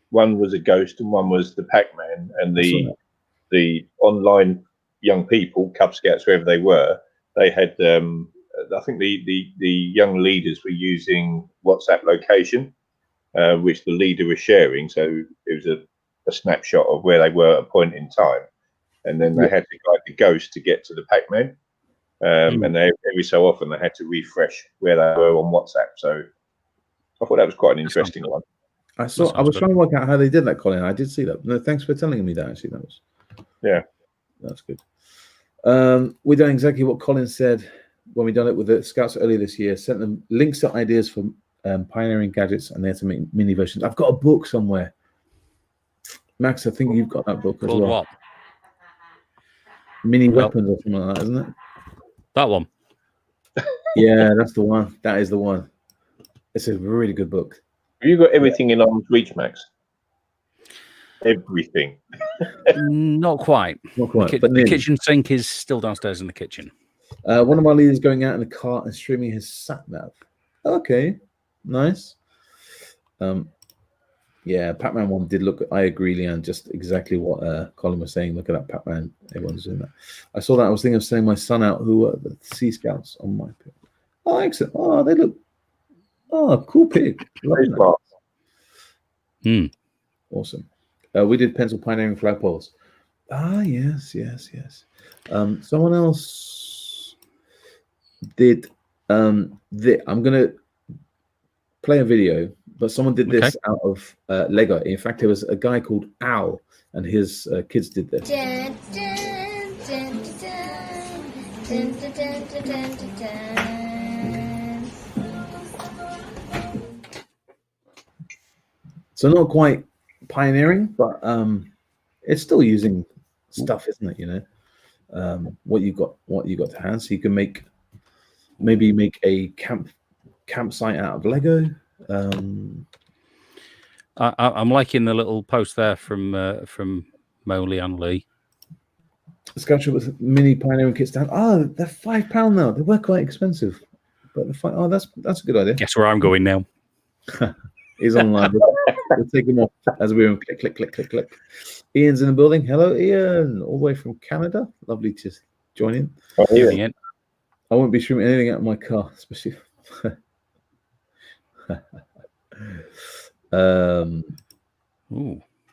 One was a ghost, and one was the Pac-Man, and the online young people, Cub Scouts, wherever they were, they had. I think the young leaders were using WhatsApp location, which the leader was sharing. So it was a snapshot of where they were at a point in time, and then they had to guide the ghost to get to the Pac-Man. And every so often they had to refresh where they were on WhatsApp. So I thought that was quite an interesting one. I was trying to work out how they did that, Colin. I did see that. No, thanks for telling me that. Actually, that's good. We're doing exactly what Colin said when we done it with the scouts earlier this year. Sent them links to ideas for pioneering gadgets, and they had to make mini versions. I've got a book somewhere. Max, I think you've got that book as well. What? Mini weapons or something like that, isn't it? That one. Yeah, that's the one. That is the one. It's a really good book. Have you got everything in arm's reach, Max? Everything. Not quite. The kitchen sink is still downstairs in the kitchen. One of my leaders going out in the car and streaming his sat nav. Okay, nice. Yeah, Pac-Man one did look. I agree, Leanne. Just exactly what Colin was saying. Look at that Pac-Man. Everyone's doing that. I saw that. I was thinking of sending my son out, who were the Sea Scouts on my pig. Oh, excellent. Oh, they look. Oh, cool pig. Awesome. We did pencil pioneering flagpoles. Ah, yes. Someone else did. I'm gonna play a video. But someone did this out of Lego. In fact, there was a guy called Al, and his kids did this. So not quite pioneering, but it's still using stuff, isn't it? You what you got to hand, so you can maybe make a campsite out of Lego. I'm liking the little post there from Moley and Lee. Scout with mini pioneering kits down. Oh, they're £5 now. They were quite expensive, but that's a good idea. Guess where I'm going now. He's online. We'll take him off as we're on click, click, click, click, click. Ian's in the building. Hello, Ian, all the way from Canada. Lovely to join in. Ian. I won't be streaming anything out of my car, especially. Ooh.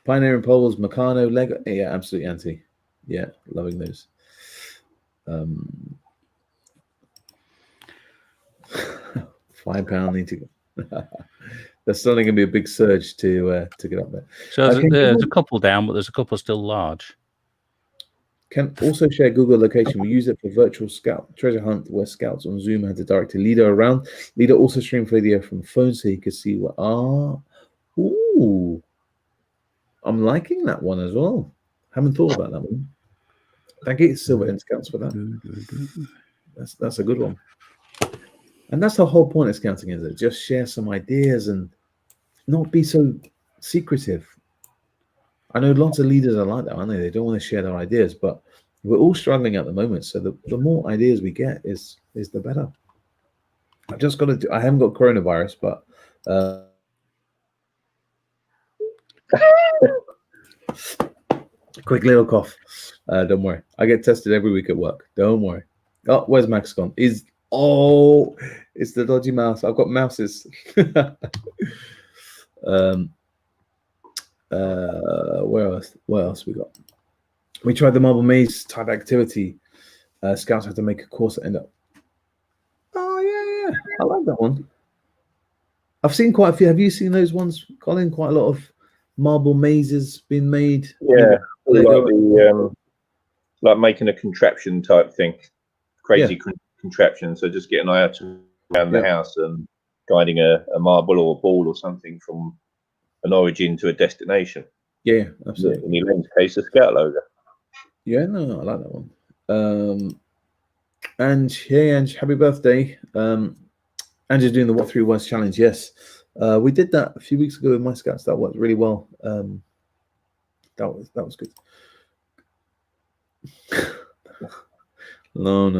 Pioneering poles, Meccano, Lego. Yeah, absolutely, Auntie. Yeah, loving those. £5 need to go. There's certainly going to be a big surge to get up there. So there's a couple down, but there's a couple still large. Can also share Google location. We use it for virtual scout treasure hunt where scouts on Zoom had to direct a leader around. Leader also streamed video from phone so he could see what. Ooh, I'm liking that one as well. Haven't thought about that one. Thank you, Silverhand Scouts, for that. That's a good one. And that's the whole point of scouting, is it? Just share some ideas and not be so secretive. I know lots of leaders are like that, aren't they? They don't want to share their ideas, but we're all struggling at the moment. So the more ideas we get is the better. I've just got to I haven't got coronavirus, but quick little cough. Don't worry. I get tested every week at work. Don't worry. Oh, where's Max gone? It's the dodgy mouse. I've got mouses. What else we got? We tried the marble maze type activity. Scouts have to make a course that end up. Oh yeah. I like that one. I've seen quite a few. Have you seen those ones, Colin? Quite a lot of marble mazes being made. Yeah, like making a contraption type thing, crazy contraption. So just getting items around the house and guiding a marble or a ball or something from an origin to a destination. Yeah, absolutely. In Elaine's case, a scout logo. Yeah, no, I like that one. And hey, Ange, happy birthday. Ange is doing the What 3 Words challenge. Yes, we did that a few weeks ago with my scouts. That worked really well. That was good. No,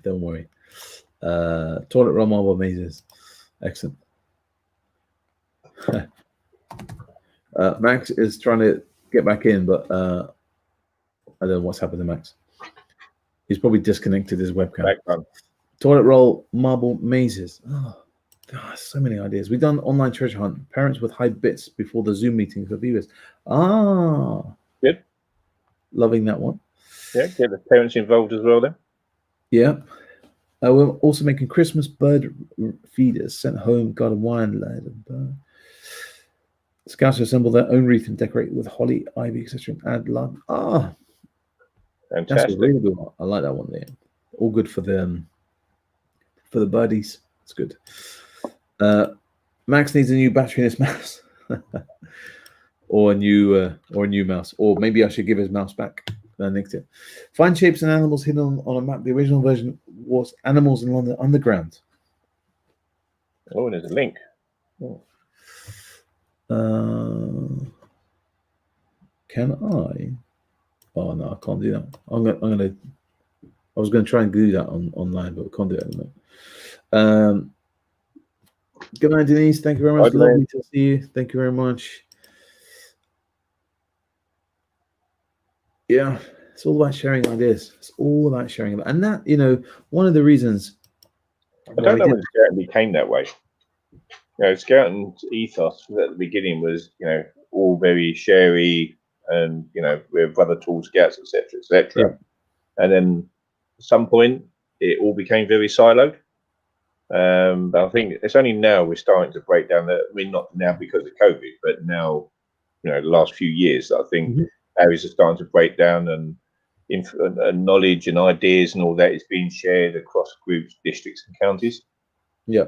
don't worry. Toilet roll marble mazes. Excellent. Max is trying to get back in, but I don't know what's happened to Max. He's probably disconnected his webcam. Toilet roll marble mazes. Oh, God, so many ideas. We've done online treasure hunt. Parents would hide bits before the Zoom meeting for viewers. Good. Loving that one. Yeah, get the parents involved as well then. Yeah. We're also making Christmas bird feeders sent home, garden wine, lead and bird. Scouts assemble their own wreath and decorate with holly, ivy, etc. and add love. Fantastic. That's a really good one. I like that one there. All good for the birdies. It's good. Max needs a new battery in his mouse. or a new mouse. Or maybe I should give his mouse back. Next year. Find shapes and animals hidden on a map. The original version was Animals in London Underground. Oh, there's a link. Can I? Oh no, I can't do that. I was gonna try and do that online, but I can't do it at the moment. Good night, Denise. Thank you very much. Lovely to see you. Thank you very much. Yeah, it's all about sharing ideas. It's all about sharing, and that one of the reasons. I don't know when Scouting became that way. Scouting's ethos at the beginning was, all very sharey, and we're brother tall scouts, etc., etc. Yeah. And then at some point, it all became very siloed. But I think it's only now we're starting to break down that. I mean, not now because of COVID, but now, the last few years, I think areas are starting to break down, and knowledge and ideas and all that is being shared across groups, districts, and counties. Yeah.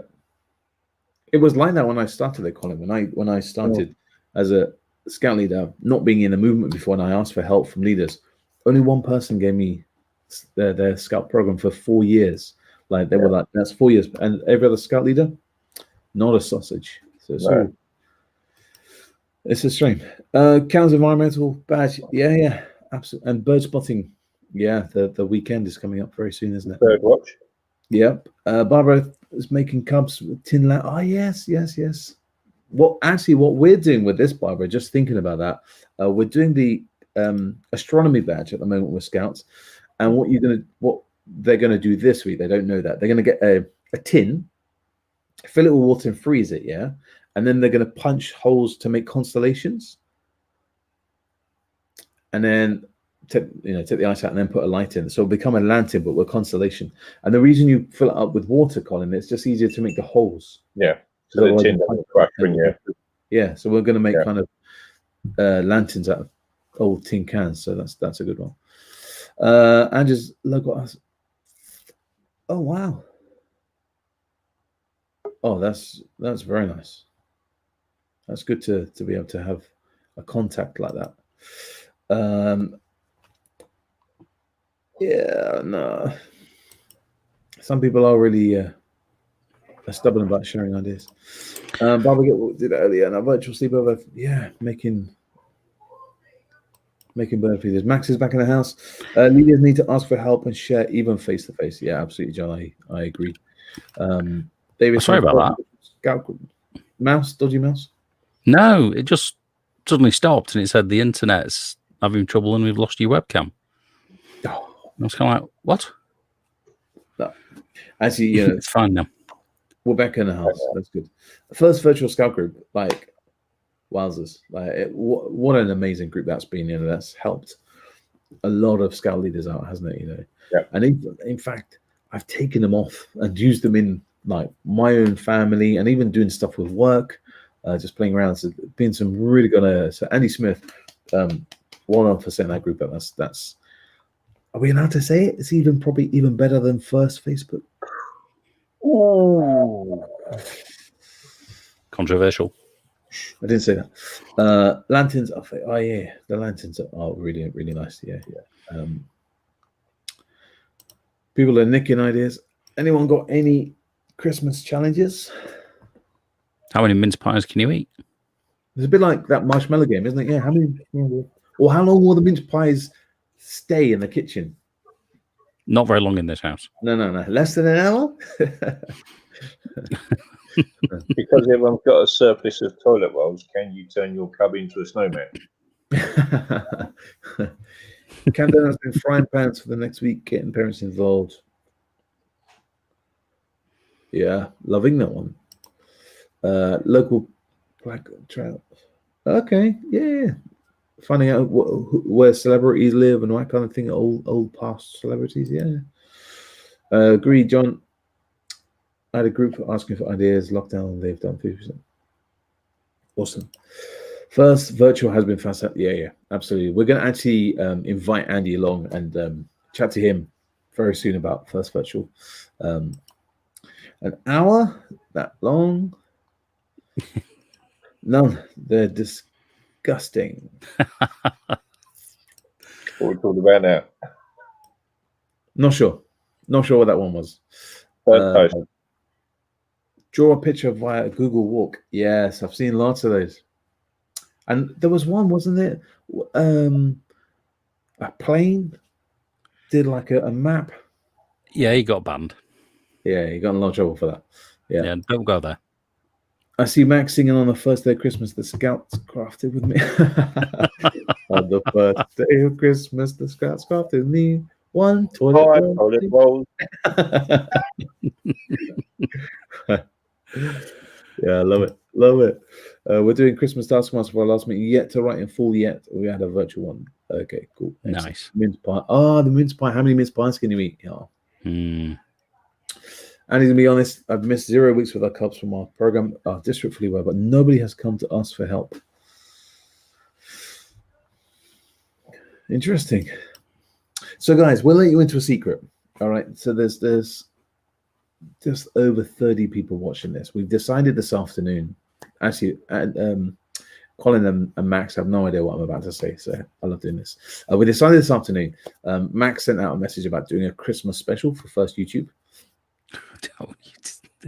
It was like that when I started at Colin. When I started as a scout leader, not being in the movement before, and I asked for help from leaders, only one person gave me their scout program for 4 years. Like they were like, that's 4 years, and every other scout leader, not a sausage. So it's all. It's a shame. Counts environmental badge, yeah, absolutely. And bird spotting, yeah. The weekend is coming up very soon, isn't it? Bird watch. Yep. Barbara is making cubs with tin lamp. Oh yes. What we're doing with this, Barbara, just thinking about that, we're doing the astronomy badge at the moment with scouts, and what they're gonna do this week, they don't know that they're gonna get a tin, fill it with water and freeze it, yeah, and then they're gonna punch holes to make constellations, and then take the ice out and then put a light in, so it'll become a lantern but with constellation. And the reason you fill it up with water, Colin, it's just easier to make the holes. Yeah. So the tin doesn't crack when you. Yeah, so we're going to make kind of lanterns out of old tin cans. So that's a good one. And just look at us. Oh wow. Oh, that's very nice. That's good to be able to have a contact like that. Yeah, no. Some people are really stubborn about sharing ideas. Barbara did that earlier, and a virtual sleepover. Yeah, making bird feeders. Max is back in the house. Leaders need to ask for help and share even face to face. Yeah, absolutely, John. I agree. David, Sorry about that. Dodgy mouse. No, it just suddenly stopped and it said the internet's having trouble and we've lost your webcam. Oh. I was kind of like, what? No. Actually, it's fine now. We're back in the house. That's good. The first virtual scout group, like, wowzers! Like, what an amazing group that's been. That's helped a lot of scout leaders out, hasn't it? Yeah. And in fact, I've taken them off and used them in like my own family, and even doing stuff with work, just playing around. So, been some really good. So Andy Smith, 100% that group. That's. Are we allowed to say it? It's probably even better than first Facebook. Ooh. Controversial. I didn't say that. Lanterns are the lanterns are really, really nice. Yeah. People are nicking ideas. Anyone got any Christmas challenges? How many mince pies can you eat? It's a bit like that marshmallow game, isn't it? Yeah. How many? Or how long will the mince pies stay in the kitchen? Not very long in this house. No. Less than an hour? Because everyone's got a surplus of toilet rolls, can you turn your cub into a snowman? Camden has been frying pans for the next week, getting parents involved. Yeah, loving that one. Local black trout. Okay, yeah. Finding out where celebrities live and that kind of thing. Old past celebrities. Yeah. Agreed, John. I had a group asking for ideas. Lockdown, they've done 50%. Awesome. First virtual has been fast. Yeah, absolutely. We're going to actually invite Andy along and chat to him very soon about first virtual. An hour? That long? No, they're disgusting. What are we talking about now? Not sure what that one was. Draw a picture via Google Walk. Yes, I've seen lots of those. And there was one, wasn't it? A plane did like a map. Yeah, he got banned. Yeah, he got in a lot of trouble for that. Yeah, don't go there. I see Max singing on the first day of Christmas, the Scouts crafted with me. On the first day of Christmas, the Scouts crafted with me. One toilet roll. Yeah, love it. We're doing Christmas task master for our last meeting. Yet to write in full yet. We had a virtual one. Okay, cool. Excellent. Nice. Mince pie. Oh, the mince pie. How many mince pies can you eat? Oh. And to be honest, I've missed 0 weeks with our cubs from our program, our district fully well, but nobody has come to us for help. Interesting. So, guys, we'll let you into a secret. All right. So there's just over 30 people watching this. We've decided this afternoon, actually, Colin and Max have no idea what I'm about to say, so I love doing this. We decided this afternoon. Max sent out a message about doing a Christmas special for First YouTube.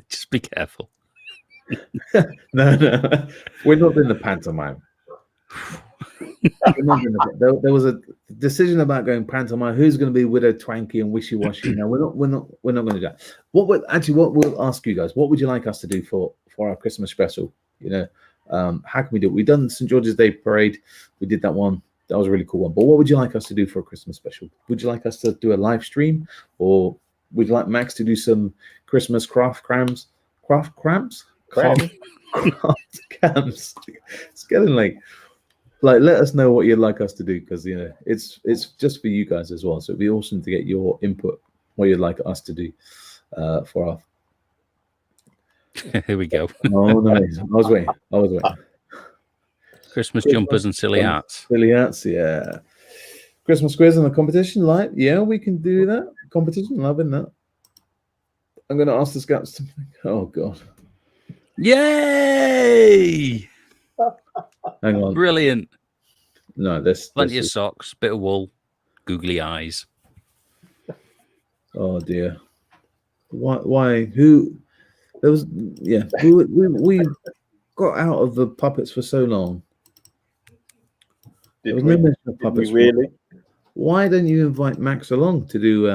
Just be careful. No, we're not doing the pantomime. There was a decision about going pantomime. Who's going to be Widow Twanky and Wishy Washy? No, we're not going to do that. What we'll ask you guys? What would you like us to do for our Christmas special? You know, how can we do it? We've done St. George's Day Parade. We did that one. That was a really cool one. But what would you like us to do for a Christmas special? Would you like us to do a live stream, or would you like Max to do some Christmas craft cramps? It's getting late. Like, let us know what you'd like us to do, because you know it's just for you guys as well. So it'd be awesome to get your input, what you'd like us to do for our. Here we go. Oh no! I was waiting. Christmas jumpers and silly hats. Silly hats, yeah. Christmas quiz and a competition, like, yeah, we can do that. Competition, loving that. I'm going to ask the scouts to. Oh God! Yay! Hang on. Brilliant. No, this Plenty of socks, bit of wool, googly eyes. Oh dear. Why? Who? There was. Yeah. We got out of the puppets for so long. Did we really? Why don't you invite Max along to do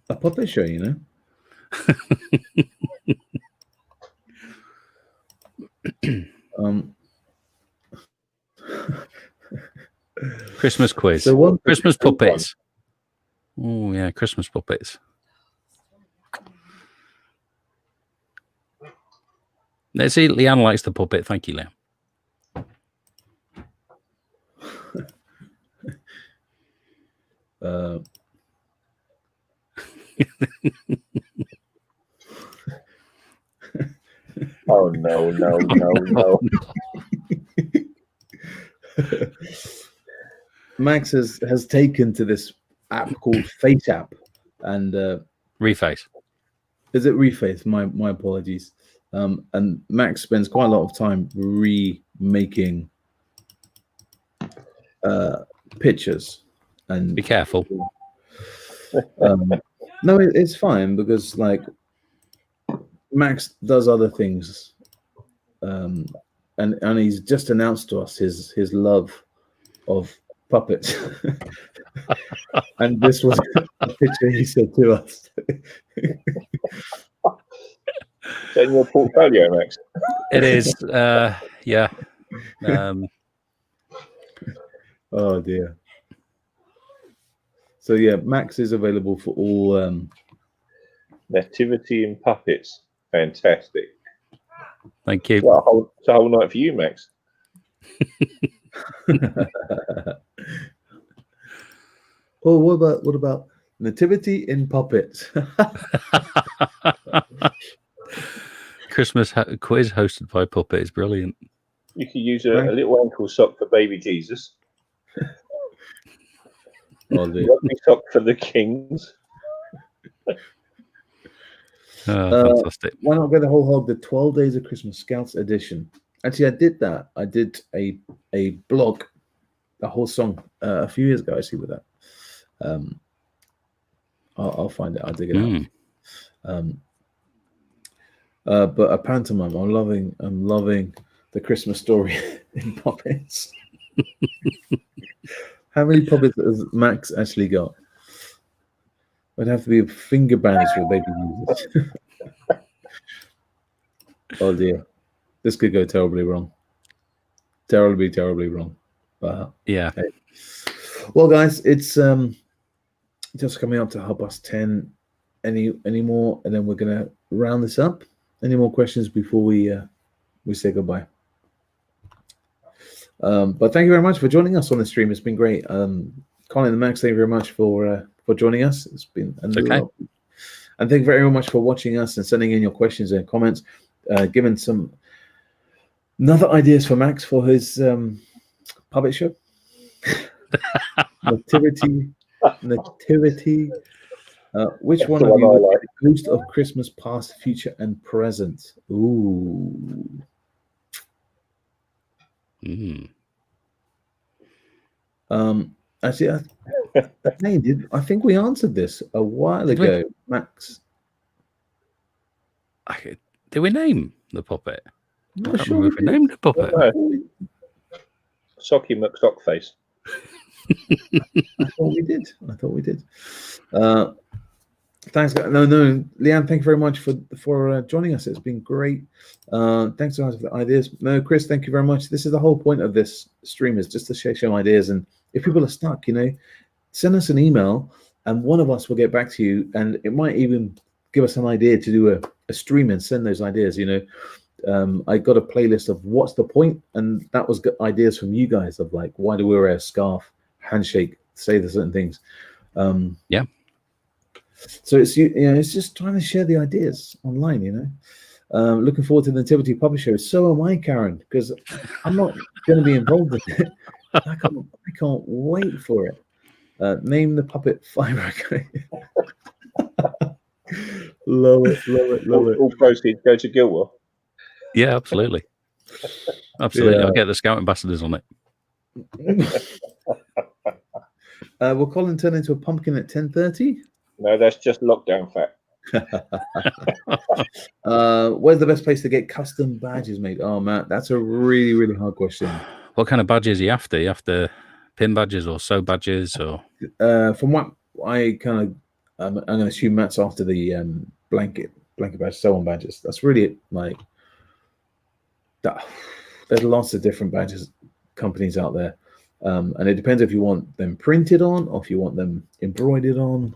a puppet show? You know. Christmas quiz. So Christmas puppets. Oh yeah, Christmas puppets. Let's see. Leanne likes the puppet. Thank you, Leanne. Oh no. Max has taken to this app called Face App, and Reface. Is it Reface? My apologies. And Max spends quite a lot of time remaking pictures. And be careful. No, it's fine, because like Max does other things, and he's just announced to us his love of puppets. And this was a picture he said to us. Is that in your portfolio, Max? It is. Yeah. Oh dear. So yeah, Max is available for all. Nativity and puppets, fantastic. Thank you. Well, it's a whole night for you, Max. Oh, what about Nativity in puppets? Christmas quiz hosted by Puppet is brilliant. You could use a little ankle sock for baby Jesus. Rugby sock for the kings. Fantastic. Why not get the whole hog? The 12 Days of Christmas Scouts edition. Actually, I did that. I did a blog, a whole song a few years ago. Actually, with that. I'll find it. I'll dig it out. But a pantomime. I'm loving the Christmas story in puppets. How many puppets has Max actually got? It'd have to be a finger bandage for baby Jesus. Oh dear, this could go terribly wrong. Terribly wrong. Yeah. Okay. Well, guys, it's just coming up to 10:30. Any more, and then we're gonna round this up. Any more questions before we say goodbye? But thank you very much for joining us on the stream. It's been great. Colin and Max, thank you very much for joining us. It's been okay. And thank you very much for watching us and sending in your questions and comments, giving some another ideas for Max for his puppet show. Nativity. Which one of you would like the boost of Christmas past, future, and present? Ooh. Actually, I think we answered this a while Did we? ago, Max. Did we name the puppet? I'm I not can't sure remember if we named the puppet. Socky McStockface. I thought we did. Thanks, guys. No, Leanne, thank you very much for joining us. It's been great. Thanks so much for the ideas. No, Chris, thank you very much. This is the whole point of this stream, is just to share some ideas. And if people are stuck, send us an email, and one of us will get back to you. And it might even give us an idea to do a stream and send those ideas. I got a playlist of what's the point, and that was ideas from you guys of like, why do we wear a scarf, handshake, say the certain things. Yeah. So it's it's just trying to share the ideas online. Looking forward to the Nativity Puppet Show. So am I, Karen, because I'm not going to be involved in it. I can't wait for it. Name the puppet Fiber. Love it. All proceeds go to Gilwell. Yeah, absolutely. Yeah. I'll get the Scout Ambassadors on it. Will Colin turn into a pumpkin at 10:30? No, that's just lockdown fat. Where's the best place to get custom badges made? Oh, Matt, that's a really, really hard question. What kind of badges are you after? You after pin badges or sew badges? Or from what I kind of, I'm going to assume Matt's after the blanket badge, sew-on badges. That's really like that. There's lots of different badges companies out there, and it depends if you want them printed on or if you want them embroidered on.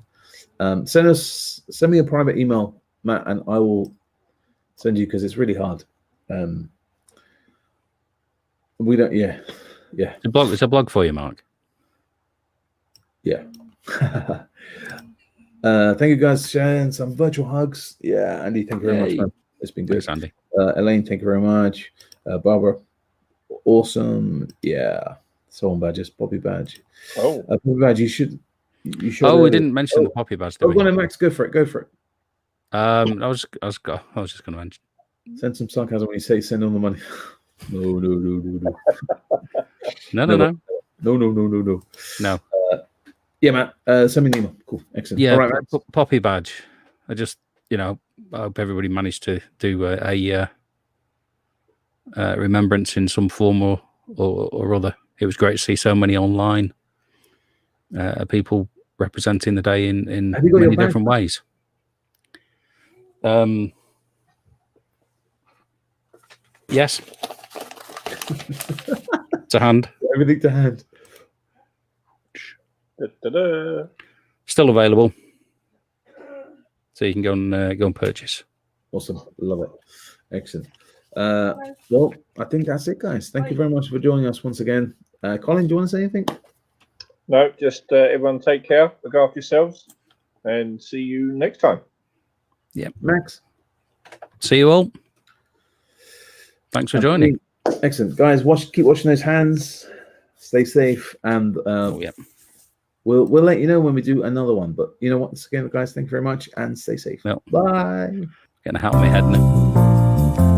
Send me a private email, Matt, and I will send you, because it's really hard. We don't. Yeah. It's a blog for you, Mark. Yeah. Thank you guys, sharing some virtual hugs. Yeah, Andy, thank you very much, man. It's been good. Thanks, Andy. Elaine, thank you very much. Barbara, awesome. Yeah. Sew-on badges, Poppy badge. Oh, Poppy badge. You should. We didn't mention the Poppy badge, did we? Go on, Max. Go for it. I was just going to mention. Send some sarcasm when you say send on the money. No. No. Yeah, Matt. Send me an email. Cool. Excellent. Yeah, all right, Matt. Poppy badge. I just, I hope everybody managed to do a remembrance in some form or other. It was great to see so many online people representing the day in many different ways. Yes. To hand. Everything to hand. Da-da-da. Still available, so you can go and purchase. Awesome, love it, excellent. Well, I think that's it, guys. Thank you very much for joining us once again. Colin, do you want to say anything? No, just everyone take care, look after yourselves, and see you next time. Yeah, Max. See you all. Thanks for joining. Excellent, guys. Keep washing those hands. Stay safe, and we'll let you know when we do another one. But you know what? Again, guys, thank you very much, and stay safe. Yep. Bye. Getting a hat on my head now.